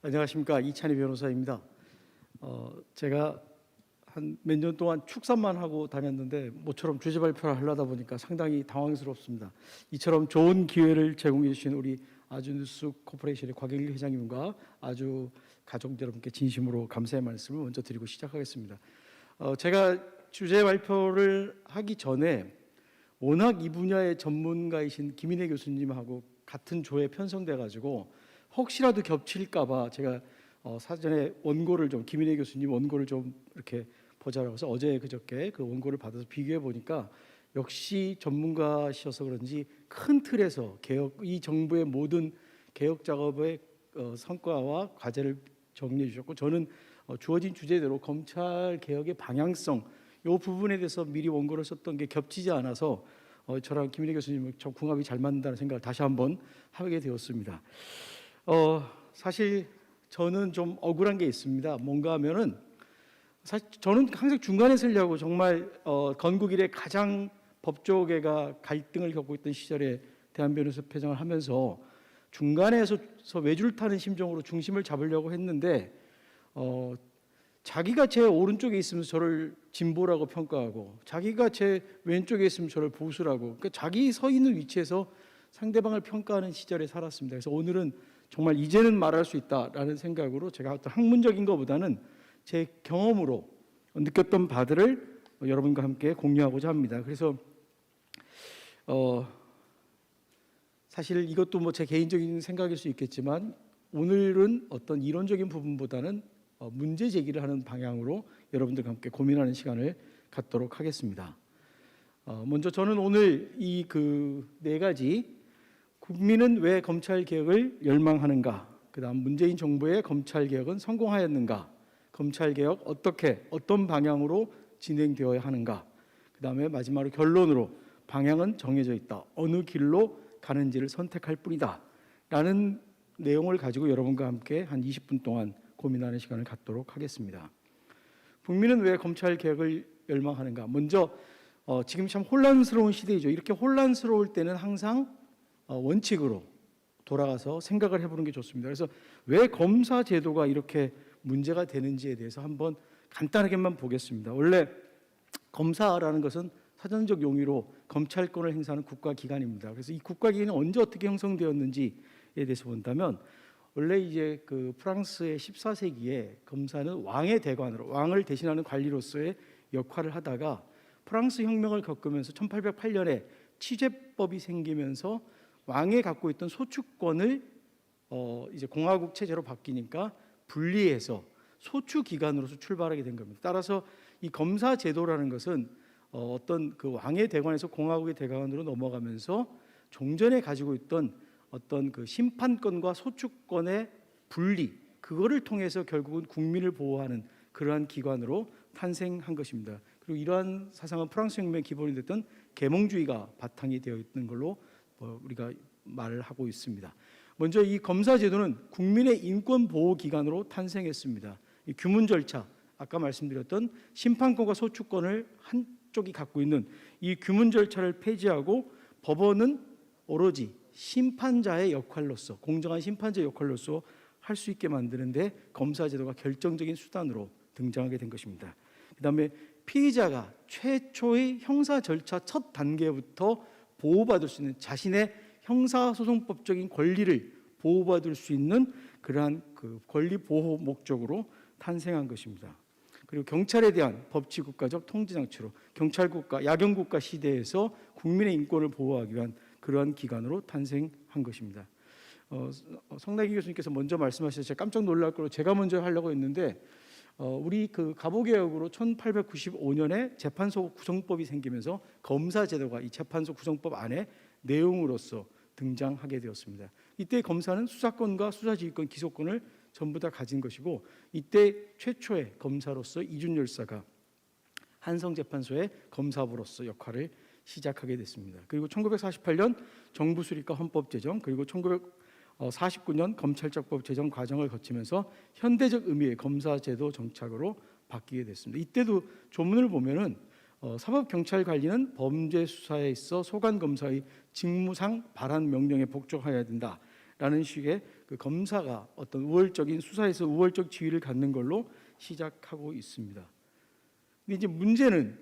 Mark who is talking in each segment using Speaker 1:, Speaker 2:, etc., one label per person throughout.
Speaker 1: 안녕하십니까, 이찬희 변호사입니다. 제가 한 몇 년 동안 축산만 하고 다녔는데 모처럼 주제 발표를 하려다 보니까 상당히 당황스럽습니다. 이처럼 좋은 기회를 제공해 주신 우리 아주뉴스 코퍼레이션의 곽영일 회장님과 아주 가족 여러분께 진심으로 감사의 말씀을 먼저 드리고 시작하겠습니다. 제가 주제 발표를 하기 전에 워낙 이 분야의 전문가이신 김인혜 교수님하고 같은 조에 편성돼 가지고 혹시라도 겹칠까봐 제가 사전에 원고를 좀 김인혜 교수님 원고를 좀 이렇게 보자라고 해서 어제 그저께 그 원고를 받아서 비교해 보니까 역시 전문가시어서 그런지 큰 틀에서 개혁, 이 정부의 모든 개혁 작업의 성과와 과제를 정리해 주셨고, 저는 주어진 주제대로 검찰 개혁의 방향성 이 부분에 대해서 미리 원고를 썼던 게 겹치지 않아서 저랑 김인혜 교수님 저 궁합이 잘 맞는다는 생각을 다시 한번 하게 되었습니다. 사실 저는 좀 억울한 게 있습니다. 뭔가 하면은 사실 저는 항상 중간에 서려고 정말 건국 이래 가장 법조계가 갈등을 겪고 있던 시절에 대한변호사협회장을 하면서 중간에서 외줄 타는 심정으로 중심을 잡으려고 했는데 자기가 제 오른쪽에 있으면 저를 진보라고 평가하고 자기가 제 왼쪽에 있으면 저를 보수라고, 그러니까 자기 서 있는 위치에서 상대방을 평가하는 시절에 살았습니다. 그래서 오늘은 정말 이제는 말할 수 있다라는 생각으로 제가 어떤 학문적인 것보다는 제 경험으로 느꼈던 바들을 여러분과 함께 공유하고자 합니다. 그래서 사실 이것도 뭐 제 개인적인 생각일 수 있겠지만 오늘은 어떤 이론적인 부분보다는 문제 제기를 하는 방향으로 여러분들과 함께 고민하는 시간을 갖도록 하겠습니다. 먼저 저는 오늘 이 그 네 가지, 국민은 왜 검찰 개혁을 열망하는가, 그다음 문재인 정부의 검찰 개혁은 성공하였는가, 검찰 개혁 어떤 방향으로 진행되어야 하는가, 그다음에 마지막으로 결론으로 방향은 정해져 있다, 어느 길로 가는지를 선택할 뿐이다 라는 내용을 가지고 여러분과 함께 한 20분 동안 고민하는 시간을 갖도록 하겠습니다. 국민은 왜 검찰 개혁을 열망하는가. 먼저 지금 참 혼란스러운 시대이죠. 이렇게 혼란스러울 때는 항상 원칙으로 돌아가서 생각을 해보는 게 좋습니다. 그래서 왜 검사 제도가 이렇게 문제가 되는지에 대해서 한번 간단하게만 보겠습니다. 원래 검사라는 것은 사전적 용의로 검찰권을 행사하는 국가기관입니다. 그래서 이 국가기관이 언제 어떻게 형성되었는지에 대해서 본다면, 원래 이제 그 프랑스의 14세기에 검사는 왕의 대관으로, 왕을 대신하는 관리로서의 역할을 하다가 프랑스 혁명을 겪으면서 1808년에 취재법이 생기면서 왕이 갖고 있던 소추권을 이제 공화국 체제로 바뀌니까 분리해서 소추기관으로서 출발하게 된 겁니다. 따라서 이 검사 제도라는 것은 어떤 그 왕의 대관에서 공화국의 대관으로 넘어가면서 종전에 가지고 있던 어떤 그 심판권과 소추권의 분리, 그거를 통해서 결국은 국민을 보호하는 그러한 기관으로 탄생한 것입니다. 그리고 이러한 사상은 프랑스 혁명의 기본이 됐던 계몽주의가 바탕이 되어 있는 걸로 우리가 말을 하고 있습니다. 먼저 이 검사 제도는 국민의 인권 보호 기관으로 탄생했습니다. 이 규문 절차, 아까 말씀드렸던 심판권과 소추권을 한쪽이 갖고 있는 이 규문 절차를 폐지하고 법원은 오로지 심판자의 역할로서, 공정한 심판자의 역할로서 할 수 있게 만드는데 검사 제도가 결정적인 수단으로 등장하게 된 것입니다. 그다음에 피의자가 최초의 형사 절차 첫 단계부터 보호받을 수 있는, 자신의 형사소송법적인 권리를 보호받을 수 있는 그러한 그 권리 보호 목적으로 탄생한 것입니다. 그리고 경찰에 대한 법치국가적 통제장치로 경찰국가, 야경국가 시대에서 국민의 인권을 보호하기 위한 그러한 기관으로 탄생한 것입니다. 성나기 교수님께서 먼저 말씀하셔서 제가 깜짝 놀랄 거로 제가 먼저 하려고 했는데, 우리 그 가보개혁으로 1895년에 재판소 구성법이 생기면서 검사 제도가 이 재판소 구성법 안에 내용으로서 등장하게 되었습니다. 이때 검사는 수사권과 수사지휘권, 기소권을 전부 다 가진 것이고, 이때 최초의 검사로서 이준 열사가 한성재판소의 검사부로서 역할을 시작하게 됐습니다. 그리고 1948년 정부 수립과 헌법 제정, 그리고 1949년 검찰적법 제정 과정을 거치면서 현대적 의미의 검사제도 정착으로 바뀌게 됐습니다. 이때도 조문을 보면은 사법경찰관리는 범죄 수사에 있어 소관검사의 직무상 발한 명령에 복종하여야 된다라는 식의 그 검사가 어떤 우월적인 수사에서 우월적 지위를 갖는 걸로 시작하고 있습니다. 근데 이제 문제는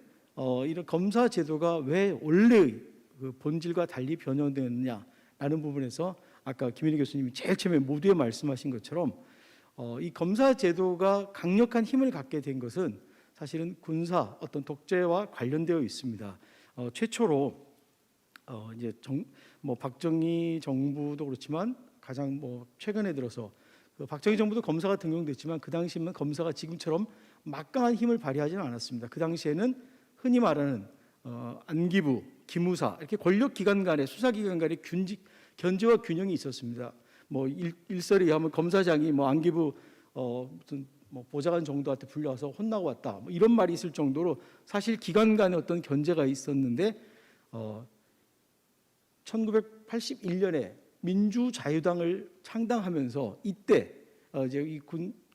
Speaker 1: 이런 검사 제도가 왜 원래의 그 본질과 달리 변형되느냐라는 부분에서 아까 김인희 교수님이 제일 처음에 모두에 말씀하신 것처럼 이 검사 제도가 강력한 힘을 갖게 된 것은 사실은 군사 어떤 독재와 관련되어 있습니다. 최초로 이제 박정희 정부도 그렇지만 가장 최근에 들어서 그 박정희 정부도 검사가 등용됐지만 그 당시에는 검사가 지금처럼 막강한 힘을 발휘하지는 않았습니다. 그 당시에는 흔히 말하는 안기부, 기무사 이렇게 권력 기관 간의 수사 기관 간의 견제와 균형이 있었습니다. 일설에 의하면 검사장이 안기부 무슨 보좌관 정도한테 불려와서 혼나고 왔다 이런 말이 있을 정도로 사실 기관 간의 어떤 견제가 있었는데 1981년에 민주자유당을 창당하면서 이때 이제 이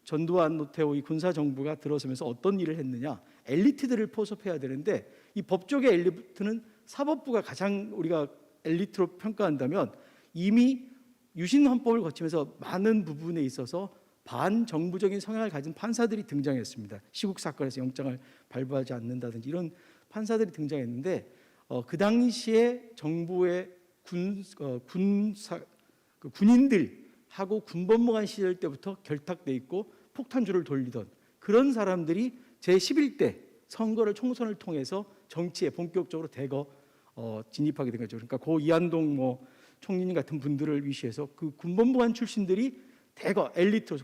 Speaker 1: 전두환 노태우 이 군사 정부가 들어서면서 어떤 일을 했느냐, 엘리트들을 포섭해야 되는데 이 법조계 엘리트는 사법부가 가장 우리가 엘리트로 평가한다면 이미 유신 헌법을 거치면서 많은 부분에 있어서 반정부적인 성향을 가진 판사들이 등장했습니다. 시국 사건에서 영장을 발부하지 않는다든지 이런 판사들이 등장했는데 그 당시에 정부의 군인들하고 군법무관 시절 때부터 결탁돼 있고 폭탄주를 돌리던 그런 사람들이 제11대 선거를 총선을 통해서 정치에 본격적으로 대거 진입하게 된 거죠. 그러니까 고 이한동 총리님 같은 분들을 위시해서 그 군법무관 출신들이 대거 엘리트로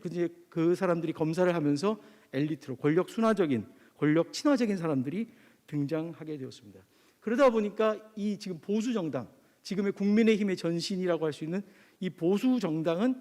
Speaker 1: 그 사람들이 검사를 하면서 엘리트로 권력 순화적인 권력 친화적인 사람들이 등장하게 되었습니다. 그러다 보니까 이 지금 보수 정당 지금의 국민의힘의 전신이라고 할 수 있는 이 보수 정당은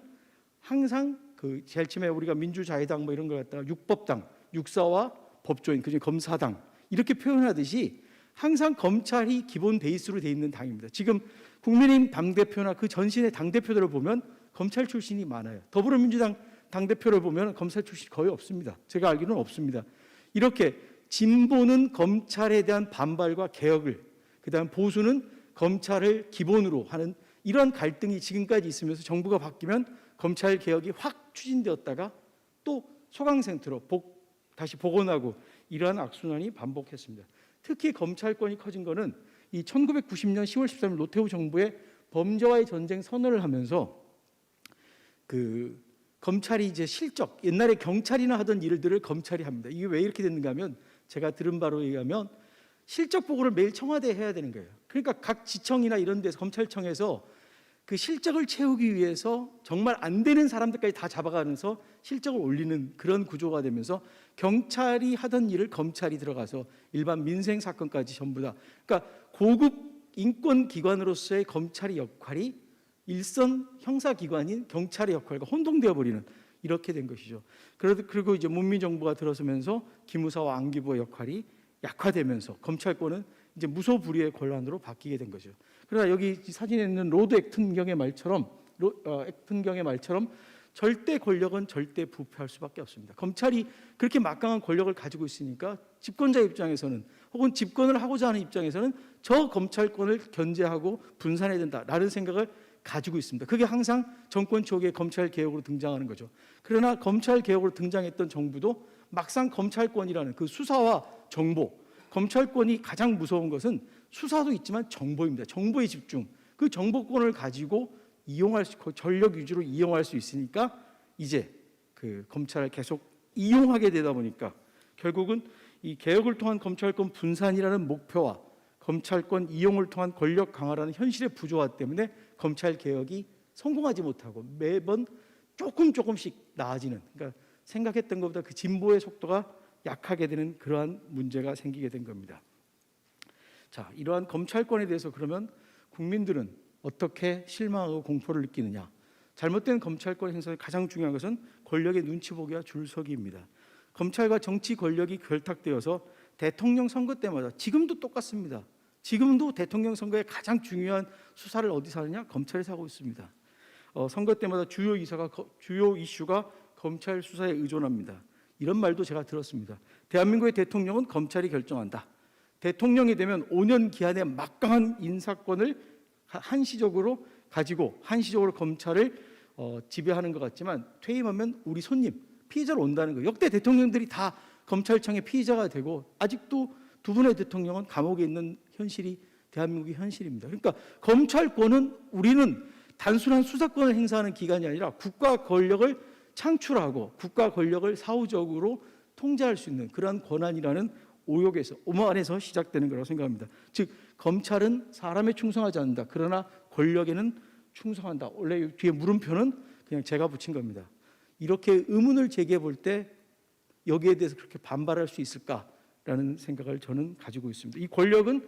Speaker 1: 항상 그 제일 처음에 우리가 민주자유당 이런 걸 갖다가 육법당, 육사와 법조인, 그중에 검사당 이렇게 표현하듯이 항상 검찰이 기본 베이스로 돼 있는 당입니다. 지금 국민의힘 당대표나 그 전신의 당대표들을 보면 검찰 출신이 많아요. 더불어민주당 당대표를 보면 검찰 출신이 거의 없습니다. 제가 알기로는 없습니다. 이렇게 진보는 검찰에 대한 반발과 개혁을, 그다음 보수는 검찰을 기본으로 하는 이런 갈등이 지금까지 있으면서 정부가 바뀌면 검찰 개혁이 확 추진되었다가 또 소강생태로 다시 복원하고 이러한 악순환이 반복했습니다. 특히 검찰권이 커진 거는 이 1990년 10월 13일 노태우 정부의 범죄와의 전쟁 선언을 하면서 그 검찰이 이제 실적, 옛날에 경찰이나 하던 일들을 검찰이 합니다. 이게 왜 이렇게 됐는가 하면 제가 들은 바로 의하면 실적 보고를 매일 청와대에 해야 되는 거예요. 그러니까 각 지청이나 이런 데서 검찰청에서 그 실적을 채우기 위해서 정말 안 되는 사람들까지 다 잡아가면서 실적을 올리는 그런 구조가 되면서 경찰이 하던 일을 검찰이 들어가서 일반 민생 사건까지 전부 다, 그러니까 고급 인권기관으로서의 검찰의 역할이 일선 형사기관인 경찰의 역할과 혼동되어 버리는 이렇게 된 것이죠. 그리고 이제 문민정부가 들어서면서 기무사와 안기부의 역할이 약화되면서 검찰권은 이제 무소불위의 권한으로 바뀌게 된 거죠. 그러나 여기 사진에 있는 로드 액튼경의 말처럼 절대 권력은 절대 부패할 수밖에 없습니다. 검찰이 그렇게 막강한 권력을 가지고 있으니까 집권자 입장에서는 혹은 집권을 하고자 하는 입장에서는 저 검찰권을 견제하고 분산해야 된다라는 생각을 가지고 있습니다. 그게 항상 정권 초기에 검찰 개혁으로 등장하는 거죠. 그러나 검찰 개혁으로 등장했던 정부도 막상 검찰권이라는 그 수사와 정보, 검찰권이 가장 무서운 것은 수사도 있지만 정보입니다. 정보의 집중, 그 정보권을 가지고 이용할 수 있고 전력 위주로 이용할 수 있으니까 이제 그 검찰을 계속 이용하게 되다 보니까 결국은 이 개혁을 통한 검찰권 분산이라는 목표와 검찰권 이용을 통한 권력 강화라는 현실의 부조화 때문에 검찰 개혁이 성공하지 못하고 매번 조금씩 나아지는, 그러니까 생각했던 것보다 그 진보의 속도가 약하게 되는 그러한 문제가 생기게 된 겁니다. 자, 이러한 검찰권에 대해서 그러면 국민들은 어떻게 실망하고 공포를 느끼느냐? 잘못된 검찰권 행사의 가장 중요한 것은 권력의 눈치 보기와 줄서기입니다. 검찰과 정치 권력이 결탁되어서 대통령 선거 때마다 지금도 똑같습니다. 지금도 대통령 선거의 가장 중요한 수사를 어디서 하느냐? 검찰에서 하고 있습니다. 선거 때마다 주요 이슈가 검찰 수사에 의존합니다. 이런 말도 제가 들었습니다. 대한민국의 대통령은 검찰이 결정한다. 대통령이 되면 5년 기한의 막강한 인사권을 한시적으로 가지고 한시적으로 검찰을 지배하는 것 같지만 퇴임하면 우리 손님, 피의자로 온다는 거예요. 역대 대통령들이 다 검찰청의 피의자가 되고 아직도 두 분의 대통령은 감옥에 있는 현실이 대한민국의 현실입니다. 그러니까 검찰권은 우리는 단순한 수사권을 행사하는 기관이 아니라 국가 권력을 창출하고 국가 권력을 사후적으로 통제할 수 있는 그러한 권한이라는 오만에서 시작되는 거라고 생각합니다. 즉 검찰은 사람에 충성하지 않는다. 그러나 권력에는 충성한다. 원래 뒤에 물음표는 그냥 제가 붙인 겁니다. 이렇게 의문을 제기해 볼 때 여기에 대해서 그렇게 반발할 수 있을까라는 생각을 저는 가지고 있습니다. 이 권력은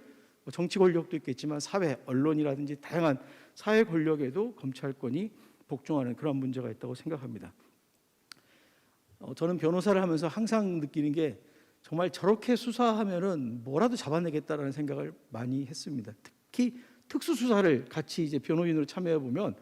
Speaker 1: 정치 권력도 있겠지만 사회, 언론이라든지 다양한 사회 권력에도 검찰권이 복종하는 그런 문제가 있다고 생각합니다. 저는 변호사를 하면서 항상 느끼는 게 정말 저렇게 수사하면은 뭐라도 잡아내겠다라는 생각을 많이 했습니다. 특히 특수수사를 같이 이제 변호인으로 참여해 보면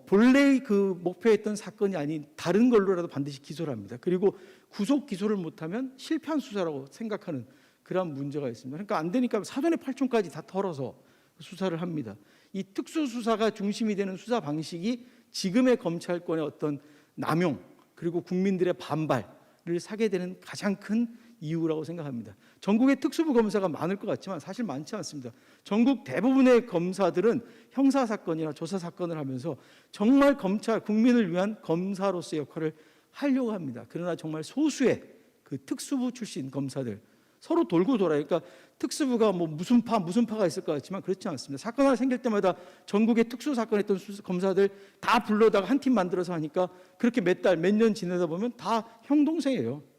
Speaker 1: 본래 그 목표했던 사건이 아닌 다른 걸로라도 반드시 기소를 합니다. 그리고 구속 기소를 못하면 실패한 수사라고 생각하는 그런 문제가 있습니다. 그러니까 안 되니까 사돈의 팔촌까지 다 털어서 수사를 합니다. 이 특수수사가 중심이 되는 수사 방식이 지금의 검찰권의 어떤 남용 그리고 국민들의 반발을 사게 되는 가장 큰 이유라고 생각합니다. 전국에 특수부 검사가 많을 것 같지만 사실 많지 않습니다. 전국 대부분의 검사들은 형사사건이나 조사사건을 하면서 정말 국민을 위한 검사로서의 역할을 하려고 합니다. 그러나 정말 소수의 그 특수부 출신 검사들 서로 돌고 돌아요. 그러니까 특수부가 뭐 무슨 파가 있을 것 같지만 그렇지 않습니다. 사건 하나 생길 때마다 전국의 특수사건 했던 검사들 다 불러다가 한 팀 만들어서 하니까 그렇게 몇 달, 몇 년 지내다 보면 다 형동생이에요.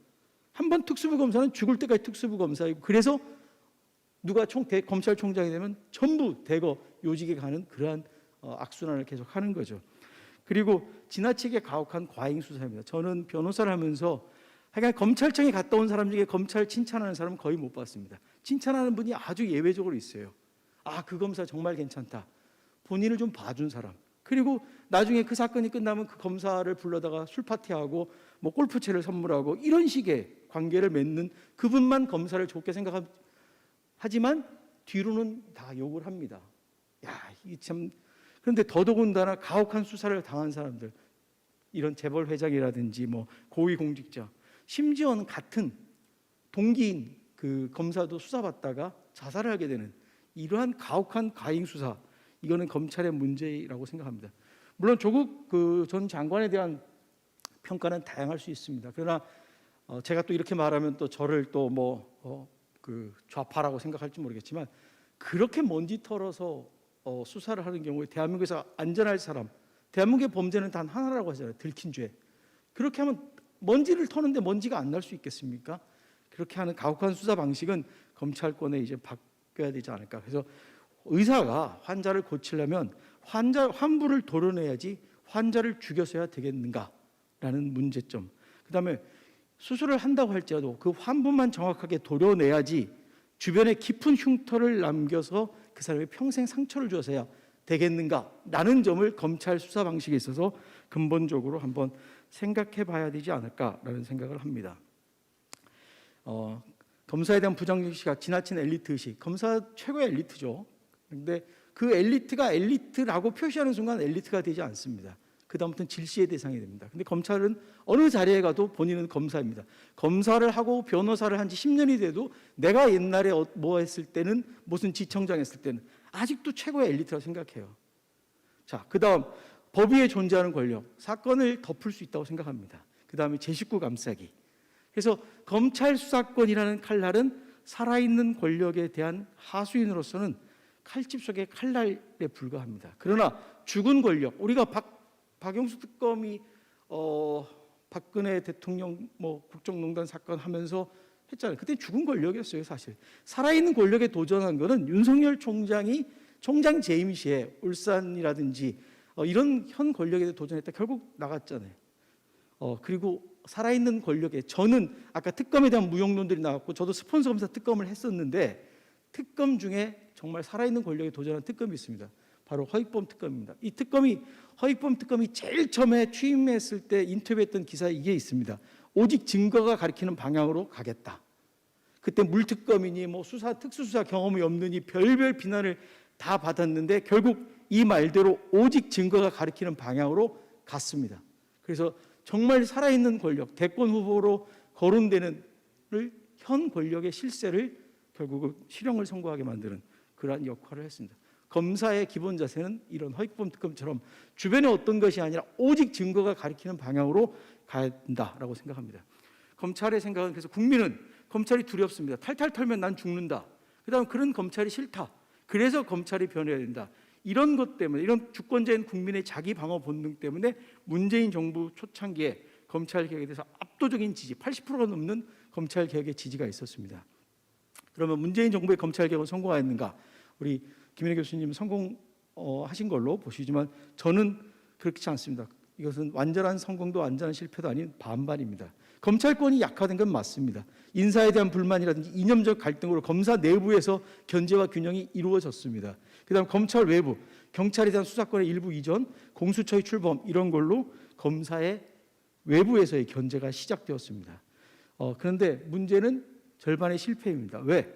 Speaker 1: 한 번 특수부 검사는 죽을 때까지 특수부 검사이고 그래서 누가 검찰총장이 되면 전부 대거 요직에 가는 그러한 악순환을 계속 하는 거죠. 그리고 지나치게 가혹한 과잉 수사입니다. 저는 변호사를 하면서 하여간 검찰청에 갔다 온 사람 중에 검찰 칭찬하는 사람은 거의 못 봤습니다. 칭찬하는 분이 아주 예외적으로 있어요. 아, 그 검사 정말 괜찮다. 본인을 좀 봐준 사람. 그리고 나중에 그 사건이 끝나면 그 검사를 불러다가 술 파티하고 뭐 골프채를 선물하고 이런 식의 관계를 맺는 그분만 검사를 좋게 생각하지만 뒤로는 다 욕을 합니다. 야, 이게 참. 그런데 더더군다나 가혹한 수사를 당한 사람들, 이런 재벌 회장이라든지 뭐 고위공직자, 심지어는 같은 동기인 그 검사도 수사받다가 자살을 하게 되는 이러한 가혹한 과잉 수사, 이거는 검찰의 문제라고 생각합니다. 물론 조국 전 장관에 대한 평가는 다양할 수 있습니다. 그러나 제가 또 이렇게 말하면 또 저를 또 좌파라고 생각할지 모르겠지만 그렇게 먼지 털어서 수사를 하는 경우에 대한민국에서 안전할 사람, 대한민국의 범죄는 단 하나라고 하잖아요. 들킨 죄. 그렇게 하면 먼지를 터는데 먼지가 안 날 수 있겠습니까? 그렇게 하는 가혹한 수사 방식은 검찰권에 이제 바뀌어야 되지 않을까. 그래서 의사가 환자를 고치려면 환부를 도려내야지 환자를 죽여서야 되겠는가라는 문제점. 그다음에 수술을 한다고 할지라도 그 환부만 정확하게 도려내야지 주변에 깊은 흉터를 남겨서 그 사람이 평생 상처를 줘서야 되겠는가라는 점을 검찰 수사 방식에 있어서 근본적으로 한번 생각해 봐야 되지 않을까라는 생각을 합니다. 검사에 대한 부정적 시각, 지나친 엘리트 의식. 검사 최고의 엘리트죠. 그런데 그 엘리트가 엘리트라고 표시하는 순간 엘리트가 되지 않습니다. 그다음부터는 질시의 대상이 됩니다. 근데 검찰은 어느 자리에 가도 본인은 검사입니다. 검사를 하고 변호사를 한 지 10년이 돼도 내가 옛날에 뭐 했을 때는 무슨 지청장 했을 때는 아직도 최고의 엘리트라고 생각해요. 자, 그다음 법 위에 존재하는 권력, 사건을 덮을 수 있다고 생각합니다. 그다음에 제 식구 감싸기. 그래서 검찰 수사권이라는 칼날은 살아있는 권력에 대한 하수인으로서는 칼집 속의 칼날에 불과합니다. 그러나 죽은 권력, 우리가 박영수 특검이 박근혜 대통령 국정농단 사건 하면서 했잖아요. 그때 죽은 권력이었어요, 사실. 살아있는 권력에 도전한 거는 윤석열 총장이 총장 재임 시에 울산이라든지 이런 현 권력에 도전했다 결국 나갔잖아요. 그리고 살아있는 권력에 저는 아까 특검에 대한 무용론들이 나왔고 저도 스폰서 검사 특검을 했었는데 특검 중에 정말 살아있는 권력에 도전한 특검이 있습니다. 바로 허익범 특검입니다. 이 허익범 특검이 제일 처음에 취임했을 때 인터뷰했던 기사에 이게 있습니다. 오직 증거가 가리키는 방향으로 가겠다. 그때 물특검이니 특수수사 경험이 없느니 별별 비난을 다 받았는데 결국 이 말대로 오직 증거가 가리키는 방향으로 같습니다. 그래서 정말 살아있는 권력, 대권 후보로 거론되는 현 권력의 실세를 결국은 실형을 선고하게 만드는 그러한 역할을 했습니다. 검사의 기본 자세는 이런 허위범 특검처럼 주변에 어떤 것이 아니라 오직 증거가 가리키는 방향으로 가야 된다라고 생각합니다. 검찰의 생각은 그래서 국민은 검찰이 두렵습니다. 탈탈 털면 난 죽는다. 그다음 그런 검찰이 싫다. 그래서 검찰이 변해야 된다. 이런 것 때문에, 이런 주권자인 국민의 자기 방어 본능 때문에 문재인 정부 초창기에 검찰 개혁에 대해서 압도적인 지지, 80%가 넘는 검찰 개혁의 지지가 있었습니다. 그러면 문재인 정부의 검찰 개혁은 성공하였는가? 우리 김인혜 교수님 성공하신 걸로 보시지만 저는 그렇지 않습니다. 이것은 완전한 성공도 완전한 실패도 아닌 반반입니다. 검찰권이 약화된 건 맞습니다. 인사에 대한 불만이라든지 이념적 갈등으로 검사 내부에서 견제와 균형이 이루어졌습니다. 그다음 검찰 외부, 경찰에 대한 수사권의 일부 이전, 공수처의 출범 이런 걸로 검사의 외부에서의 견제가 시작되었습니다. 그런데 문제는 절반의 실패입니다. 왜?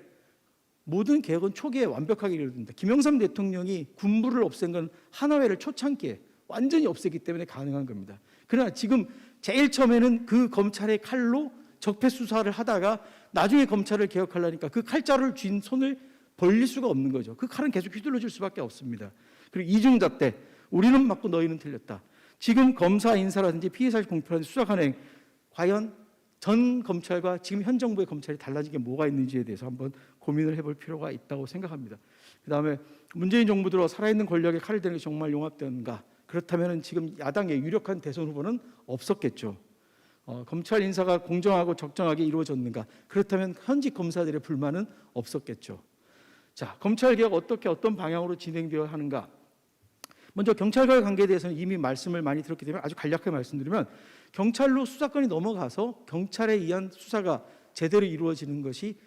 Speaker 1: 모든 개혁은 초기에 완벽하게 이루어집니다. 김영삼 대통령이 군부를 없앤 건 하나회를 초창기에 완전히 없앴기 때문에 가능한 겁니다. 그러나 지금 제일 처음에는 그 검찰의 칼로 적폐 수사를 하다가 나중에 검찰을 개혁하려니까 그 칼자루를 쥔 손을 벌릴 수가 없는 거죠. 그 칼은 계속 휘둘러질 수밖에 없습니다. 그리고 이중잣대, 우리는 맞고 너희는 틀렸다. 지금 검사 인사라든지 피해사실 공표라든지 수사 관행, 과연 전 검찰과 지금 현 정부의 검찰이 달라진 게 뭐가 있는지에 대해서 한번 고민을 해볼 필요가 있다고 생각합니다. 그다음에 문재인 정부 들어 살아있는 권력에 칼을 대는 게 정말 용합되는가? 그렇다면 지금 야당의 유력한 대선 후보는 없었겠죠. 검찰 인사가 공정하고 적정하게 이루어졌는가? 그렇다면 현직 검사들의 불만은 없었겠죠. 자, 검찰 개혁 어떤 방향으로 진행되어야 하는가? 먼저 경찰과의 관계에 대해서는 이미 말씀을 많이 들었기 때문에 아주 간략하게 말씀드리면 경찰로 수사권이 넘어가서 경찰에 의한 수사가 제대로 이루어지는 것이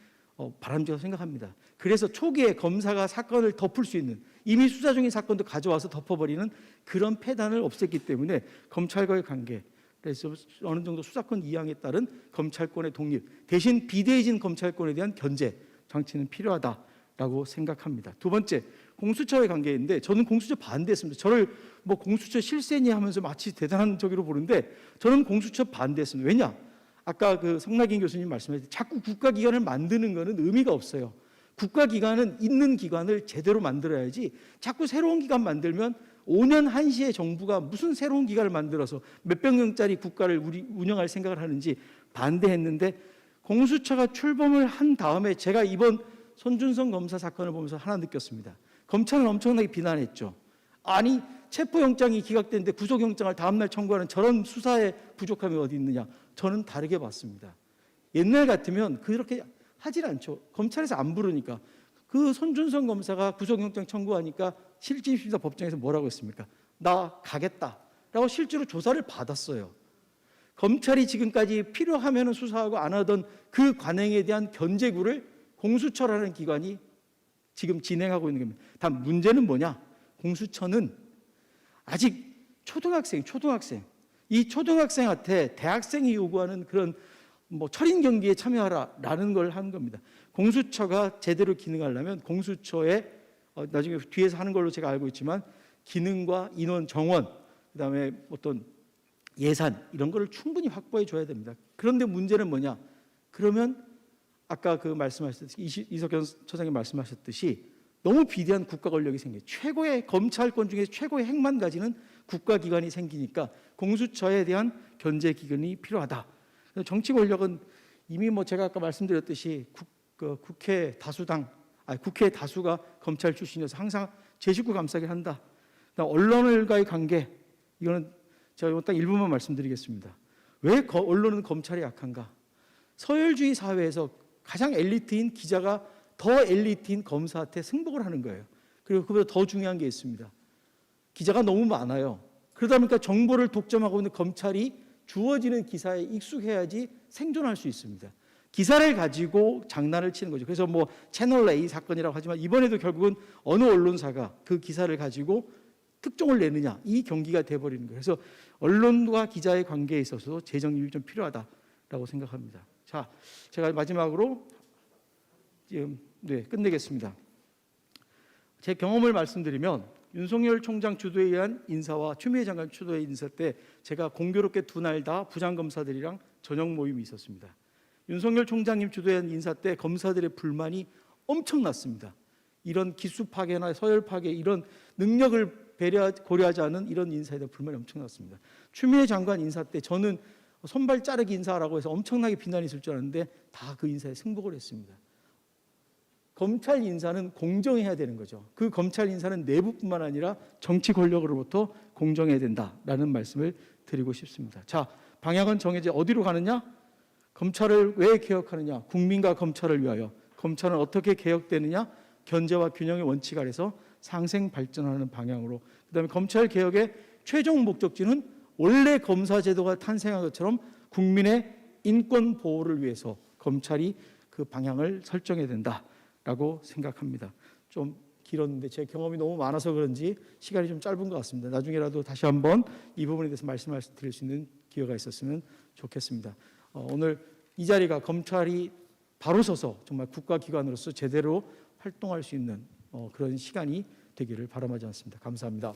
Speaker 1: 바람직하다고 생각합니다. 그래서 초기에 검사가 사건을 덮을 수 있는, 이미 수사 중인 사건도 가져와서 덮어버리는 그런 폐단을 없앴기 때문에 검찰과의 관계, 그래서 어느 정도 수사권 이양에 따른 검찰권의 독립, 대신 비대해진 검찰권에 대한 견제 장치는 필요하다라고 생각합니다. 두 번째, 공수처의 관계인데 저는 공수처 반대했습니다. 저를 뭐 공수처 실세니 하면서 마치 대단한 저기로 보는데 저는 공수처 반대했습니다. 왜냐? 아까 그 성낙인 교수님 말씀하셨듯이 자꾸 국가기관을 만드는 것은 의미가 없어요. 국가기관은 있는 기관을 제대로 만들어야지 자꾸 새로운 기관 만들면 5년 한시에 정부가 무슨 새로운 기관을 만들어서 몇백 명짜리 국가를 운영할 생각을 하는지 반대했는데 공수처가 출범을 한 다음에 제가 이번 손준성 검사 사건을 보면서 하나 느꼈습니다. 검찰은 엄청나게 비난했죠. 아니 체포영장이 기각됐는데 구속영장을 다음날 청구하는 저런 수사의 부족함이 어디 있느냐. 저는 다르게 봤습니다. 옛날 같으면 그렇게 하질 않죠. 검찰에서 안 부르니까. 그 손준성 검사가 구속영장 청구하니까 실질심사 법정에서 뭐라고 했습니까? 나 가겠다라고 실제로 조사를 받았어요. 검찰이 지금까지 필요하면 수사하고 안 하던 그 관행에 대한 견제구를 공수처라는 기관이 지금 진행하고 있는 겁니다. 단 문제는 뭐냐? 공수처는 아직 초등학생 이 초등학생한테 대학생이 요구하는 그런 뭐 철인 경기에 참여하라라는 걸 하는 겁니다. 공수처가 제대로 기능하려면 공수처에 나중에 뒤에서 하는 걸로 제가 알고 있지만 기능과 인원 정원, 그다음에 어떤 예산 이런 거를 충분히 확보해 줘야 됩니다. 그런데 문제는 뭐냐? 그러면 아까 그 말씀하셨듯이 이석현 처장님 말씀하셨듯이 너무 비대한 국가 권력이 생겨요. 최고의 검찰권 중에 최고의 핵만 가지는 국가기관이 생기니까 공수처에 대한 견제 기관이 필요하다. 정치 권력은 이미 뭐 제가 아까 말씀드렸듯이 국회 다수가 검찰 출신이어서 항상 제 식구 감싸기를 한다. 언론과의 관계, 이거는 제가 딱 일부만 말씀드리겠습니다. 왜 언론은 검찰이 약한가? 서열주의 사회에서 가장 엘리트인 기자가 더 엘리트인 검사한테 승복을 하는 거예요. 그리고 그보다 더 중요한 게 있습니다. 기자가 너무 많아요. 그러다 보니까 정보를 독점하고 있는 검찰이 주어지는 기사에 익숙해야지 생존할 수 있습니다. 기사를 가지고 장난을 치는 거죠. 그래서 뭐 채널 A 사건이라고 하지만 이번에도 결국은 어느 언론사가 그 기사를 가지고 특종을 내느냐, 이 경기가 돼버리는 거예요. 그래서 언론과 기자의 관계에 있어서도 재정립이 좀 필요하다라고 생각합니다. 자, 제가 마지막으로 끝내겠습니다. 제 경험을 말씀드리면 윤석열 총장 주도에 의한 인사와 추미애 장관 주도의 인사 때 제가 공교롭게 두 날 다 부장검사들이랑 저녁 모임이 있었습니다. 윤석열 총장님 주도에 의한 인사 때 검사들의 불만이 엄청났습니다. 이런 기수 파괴나 서열 파괴, 이런 능력을 고려하지 않은 이런 인사에 대한 불만이 엄청났습니다. 추미애 장관 인사 때 저는 손발 자르기 인사라고 해서 엄청나게 비난이 있을 줄 알았는데 다 그 인사에 승복을 했습니다. 검찰 인사는 공정해야 되는 거죠. 그 검찰 인사는 내부뿐만 아니라 정치 권력으로부터 공정해야 된다라는 말씀을 드리고 싶습니다. 자, 방향은 정해져 어디로 가느냐? 검찰을 왜 개혁하느냐? 국민과 검찰을 위하여. 검찰은 어떻게 개혁되느냐? 견제와 균형의 원칙 아래서 상생 발전하는 방향으로. 그다음에 검찰 개혁의 최종 목적지는 원래 검사 제도가 탄생한 것처럼 국민의 인권 보호를 위해서 검찰이 그 방향을 설정해야 된다라고 생각합니다. 좀 길었는데 제 경험이 너무 많아서 그런지 시간이 좀 짧은 것 같습니다. 나중에라도 다시 한번 이 부분에 대해서 말씀을 드릴 수 있는 기회가 있었으면 좋겠습니다. 오늘 이 자리가 검찰이 바로 서서 정말 국가기관으로서 제대로 활동할 수 있는 그런 시간이 되기를 바람하지 않습니다. 감사합니다.